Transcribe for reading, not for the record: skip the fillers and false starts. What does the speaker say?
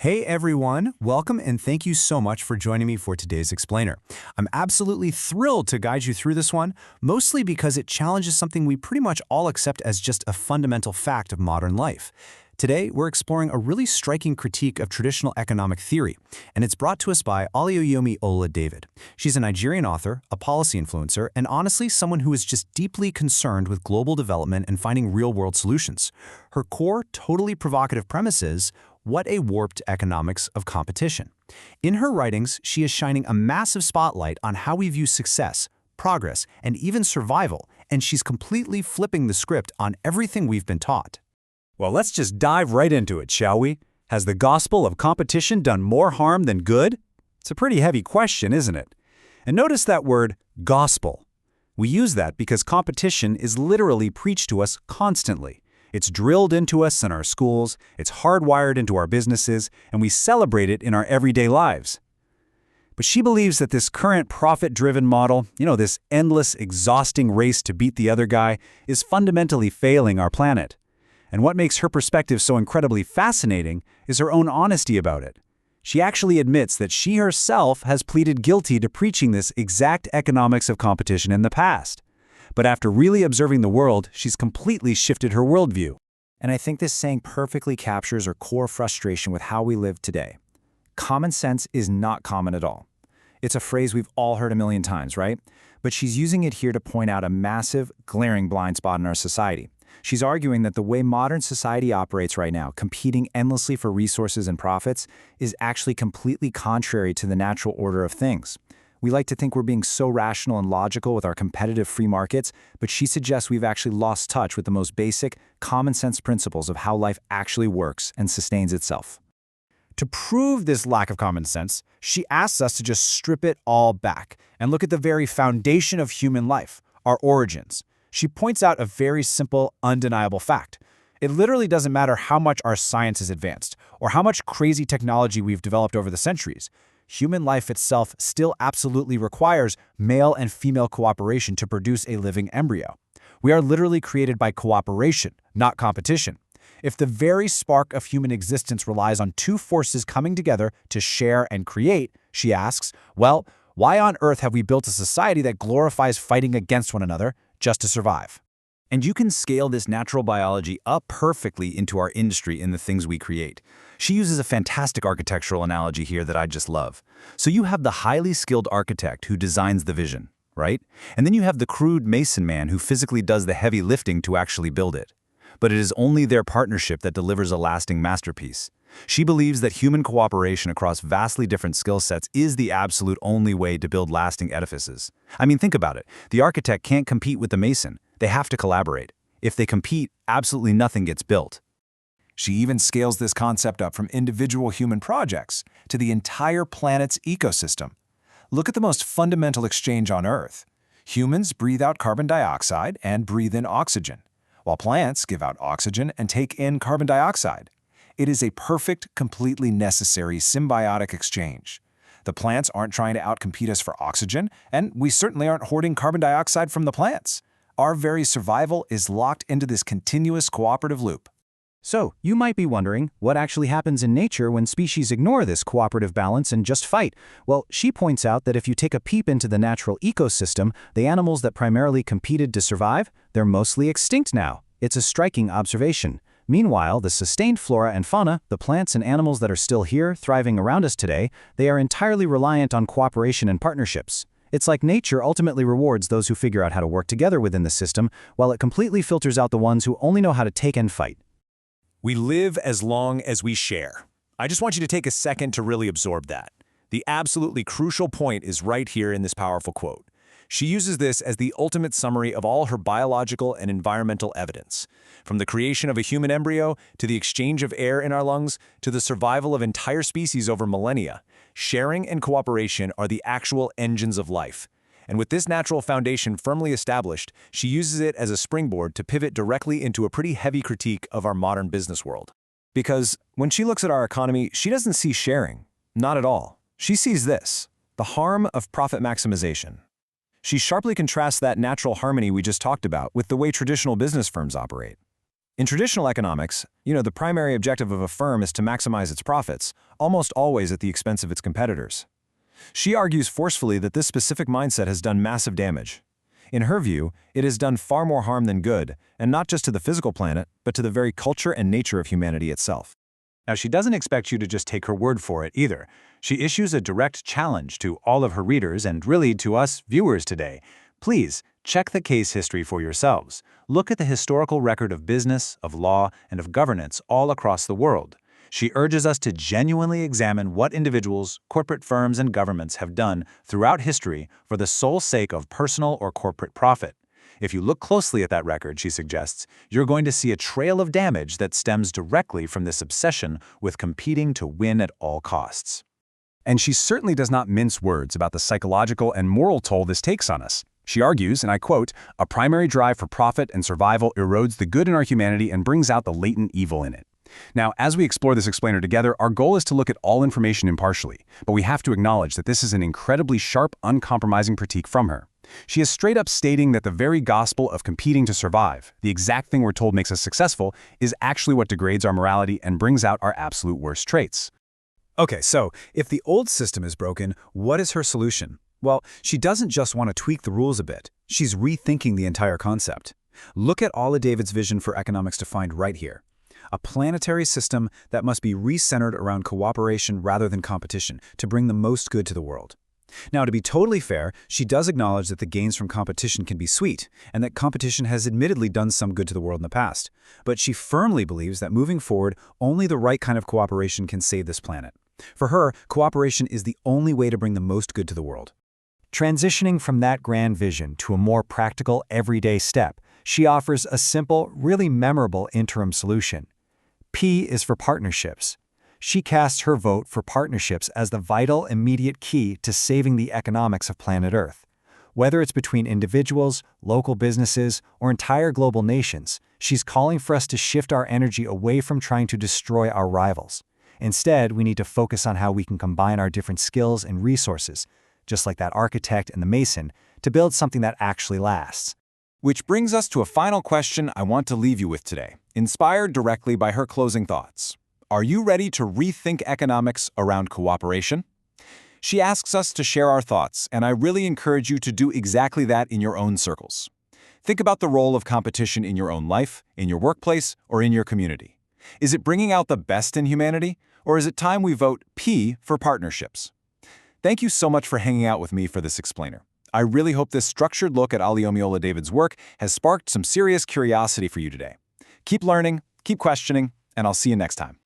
Hey everyone, welcome and thank you so much for joining me for today's explainer. I'm absolutely thrilled to guide you through this one, mostly because it challenges something we pretty much all accept as just a fundamental fact of modern life. Today, we're exploring a really striking critique of traditional economic theory, and it's brought to us by Oluwayomi Ola-David. She's a Nigerian author, a policy influencer, and honestly someone who is just deeply concerned with global development and finding real-world solutions. Her core, totally provocative premise is, what a warped economics of competition. In her writings, she is shining a massive spotlight on how we view success, progress, and even survival, and she's completely flipping the script on everything we've been taught. Well, let's just dive right into it, shall we? Has the gospel of competition done more harm than good? It's a pretty heavy question, isn't it? And notice that word, gospel. We use that because competition is literally preached to us constantly. It's drilled into us in our schools, it's hardwired into our businesses, and we celebrate it in our everyday lives. But she believes that this current profit-driven model, this endless, exhausting race to beat the other guy, is fundamentally failing our planet. And what makes her perspective so incredibly fascinating is her own honesty about it. She actually admits that she herself has pleaded guilty to preaching this exact economics of competition in the past. But after really observing the world, she's completely shifted her worldview. And I think this saying perfectly captures her core frustration with how we live today. Common sense is not common at all. It's a phrase we've all heard a million times, right? But she's using it here to point out a massive, glaring blind spot in our society. She's arguing that the way modern society operates right now, competing endlessly for resources and profits, is actually completely contrary to the natural order of things. We like to think we're being so rational and logical with our competitive free markets, but she suggests we've actually lost touch with the most basic, common-sense principles of how life actually works and sustains itself. To prove this lack of common sense, she asks us to just strip it all back and look at the very foundation of human life, our origins. She points out a very simple, undeniable fact. It literally doesn't matter how much our science has advanced or how much crazy technology we've developed over the centuries. Human life itself still absolutely requires male and female cooperation to produce a living embryo. We are literally created by cooperation, not competition. If the very spark of human existence relies on two forces coming together to share and create, she asks, well, why on earth have we built a society that glorifies fighting against one another just to survive? And you can scale this natural biology up perfectly into our industry in the things we create. She uses a fantastic architectural analogy here that I just love. So you have the highly skilled architect who designs the vision, right? And then you have the crude mason man who physically does the heavy lifting to actually build it. But it is only their partnership that delivers a lasting masterpiece. She believes that human cooperation across vastly different skill sets is the absolute only way to build lasting edifices. I mean, think about it. The architect can't compete with the mason. They have to collaborate. If they compete, absolutely nothing gets built. She even scales this concept up from individual human projects to the entire planet's ecosystem. Look at the most fundamental exchange on Earth. Humans breathe out carbon dioxide and breathe in oxygen, while plants give out oxygen and take in carbon dioxide. It is a perfect, completely necessary symbiotic exchange. The plants aren't trying to outcompete us for oxygen, and we certainly aren't hoarding carbon dioxide from the plants. Our very survival is locked into this continuous cooperative loop. So, you might be wondering, what actually happens in nature when species ignore this cooperative balance and just fight? Well, she points out that if you take a peep into the natural ecosystem, the animals that primarily competed to survive, they're mostly extinct now. It's a striking observation. Meanwhile, the sustained flora and fauna, the plants and animals that are still here, thriving around us today, they are entirely reliant on cooperation and partnerships. It's like nature ultimately rewards those who figure out how to work together within the system, while it completely filters out the ones who only know how to take and fight. We live as long as we share. I just want you to take a second to really absorb that. The absolutely crucial point is right here in this powerful quote. She uses this as the ultimate summary of all her biological and environmental evidence. From the creation of a human embryo, to the exchange of air in our lungs, to the survival of entire species over millennia, sharing and cooperation are the actual engines of life. And with this natural foundation firmly established, she uses it as a springboard to pivot directly into a pretty heavy critique of our modern business world. Because when she looks at our economy, she doesn't see sharing. Not at all. She sees this, the harm of profit maximization. She sharply contrasts that natural harmony we just talked about with the way traditional business firms operate. In traditional economics, the primary objective of a firm is to maximize its profits, almost always at the expense of its competitors. She argues forcefully that this specific mindset has done massive damage. In her view, it has done far more harm than good, and not just to the physical planet, but to the very culture and nature of humanity itself. Now, she doesn't expect you to just take her word for it either. She issues a direct challenge to all of her readers and really to us viewers today. Please, check the case history for yourselves. Look at the historical record of business, of law, and of governance all across the world. She urges us to genuinely examine what individuals, corporate firms, and governments have done throughout history for the sole sake of personal or corporate profit. If you look closely at that record, she suggests, you're going to see a trail of damage that stems directly from this obsession with competing to win at all costs. And she certainly does not mince words about the psychological and moral toll this takes on us. She argues, and I quote, "A primary drive for profit and survival erodes the good in our humanity and brings out the latent evil in it." Now, as we explore this explainer together, our goal is to look at all information impartially, but we have to acknowledge that this is an incredibly sharp, uncompromising critique from her. She is straight up stating that the very gospel of competing to survive, the exact thing we're told makes us successful, is actually what degrades our morality and brings out our absolute worst traits. Okay, so if the old system is broken, what is her solution? Well, she doesn't just want to tweak the rules a bit. She's rethinking the entire concept. Look at Alla David's vision for economics defined right here. A planetary system that must be recentered around cooperation rather than competition to bring the most good to the world. Now, to be totally fair, she does acknowledge that the gains from competition can be sweet, and that competition has admittedly done some good to the world in the past. But she firmly believes that moving forward, only the right kind of cooperation can save this planet. For her, cooperation is the only way to bring the most good to the world. Transitioning from that grand vision to a more practical, everyday step, she offers a simple, really memorable interim solution. P is for partnerships. She casts her vote for partnerships as the vital, immediate key to saving the economics of planet Earth. Whether it's between individuals, local businesses, or entire global nations, she's calling for us to shift our energy away from trying to destroy our rivals. Instead, we need to focus on how we can combine our different skills and resources, just like that architect and the mason, to build something that actually lasts. Which brings us to a final question I want to leave you with today, inspired directly by her closing thoughts. Are you ready to rethink economics around cooperation? She asks us to share our thoughts, and I really encourage you to do exactly that in your own circles. Think about the role of competition in your own life, in your workplace, or in your community. Is it bringing out the best in humanity, or is it time we vote P for partnerships? Thank you so much for hanging out with me for this explainer. I really hope this structured look at Aliyomi Alla David's work has sparked some serious curiosity for you today. Keep learning, keep questioning, and I'll see you next time.